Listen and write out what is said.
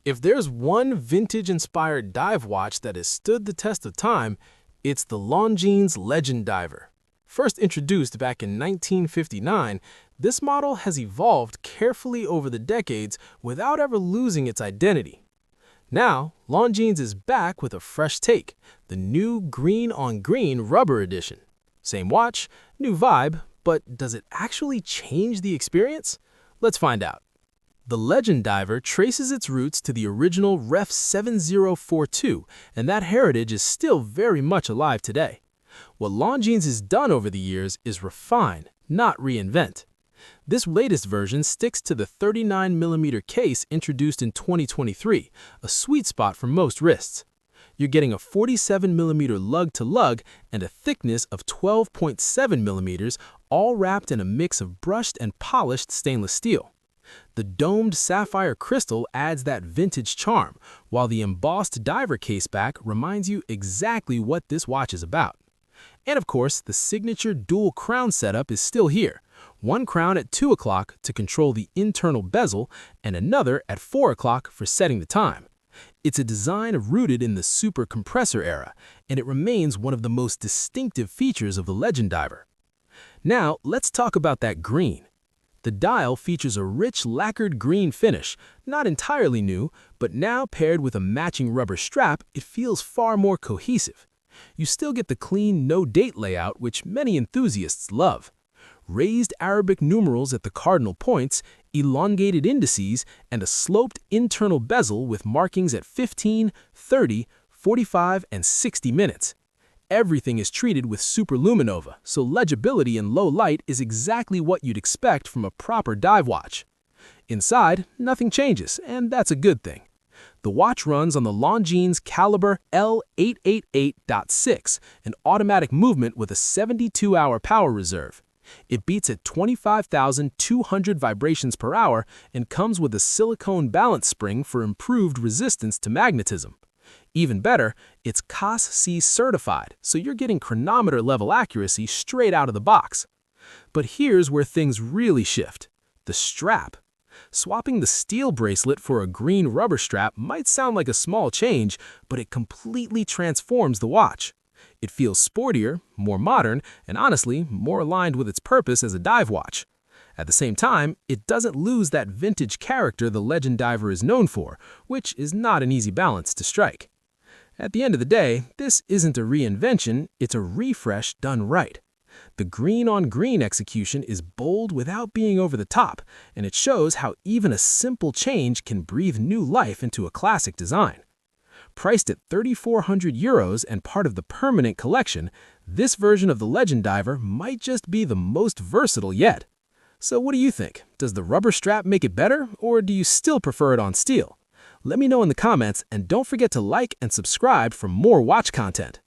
If there's one vintage-inspired dive watch that has stood the test of time, it's the Longines Legend Diver. First introduced back in 1959, this model has evolved carefully over the decades without ever losing its identity. Now, Longines is back with a fresh take, the new green-on-green rubber edition. Same watch, new vibe, but does it actually change the experience? Let's find out. The Legend Diver traces its roots to the original Ref 7042, and that heritage is still very much alive today. What Longines has done over the years is refine, not reinvent. This latest version sticks to the 39mm case introduced in 2023, a sweet spot for most wrists. You're getting a 47mm lug-to-lug and a thickness of 12.7mm, all wrapped in a mix of brushed and polished stainless steel. The domed sapphire crystal adds that vintage charm, while the embossed diver caseback reminds you exactly what this watch is about. And of course, the signature dual crown setup is still here. One crown at 2 o'clock to control the internal bezel, and another at 4 o'clock for setting the time. It's a design rooted in the super compressor era, and it remains one of the most distinctive features of the Legend Diver. Now, let's talk about that green. The dial features a rich lacquered green finish, not entirely new, but now paired with a matching rubber strap, it feels far more cohesive. You still get the clean no-date layout, which many enthusiasts love. Raised Arabic numerals at the cardinal points, elongated indices, and a sloped internal bezel with markings at 15, 30, 45, and 60 minutes. Everything is treated with superluminova, so legibility in low light is exactly what you'd expect from a proper dive watch. Inside, nothing changes, and that's a good thing. The watch runs on the Longines Caliber L888.6, an automatic movement with a 72-hour power reserve. It beats at 25,200 vibrations per hour and comes with a silicone balance spring for improved resistance to magnetism. Even better, it's CAS-C certified, so you're getting chronometer-level accuracy straight out of the box. But here's where things really shift: the strap. Swapping the steel bracelet for a green rubber strap might sound like a small change, but it completely transforms the watch. It feels sportier, more modern, and honestly, more aligned with its purpose as a dive watch. At the same time, it doesn't lose that vintage character the Legend Diver is known for, which is not an easy balance to strike. At the end of the day, this isn't a reinvention, it's a refresh done right. The green-on-green execution is bold without being over the top, and it shows how even a simple change can breathe new life into a classic design. Priced at €3,400 and part of the permanent collection, this version of the Legend Diver might just be the most versatile yet. So what do you think? Does the rubber strap make it better, or do you still prefer it on steel? Let me know in the comments, and don't forget to like and subscribe for more watch content.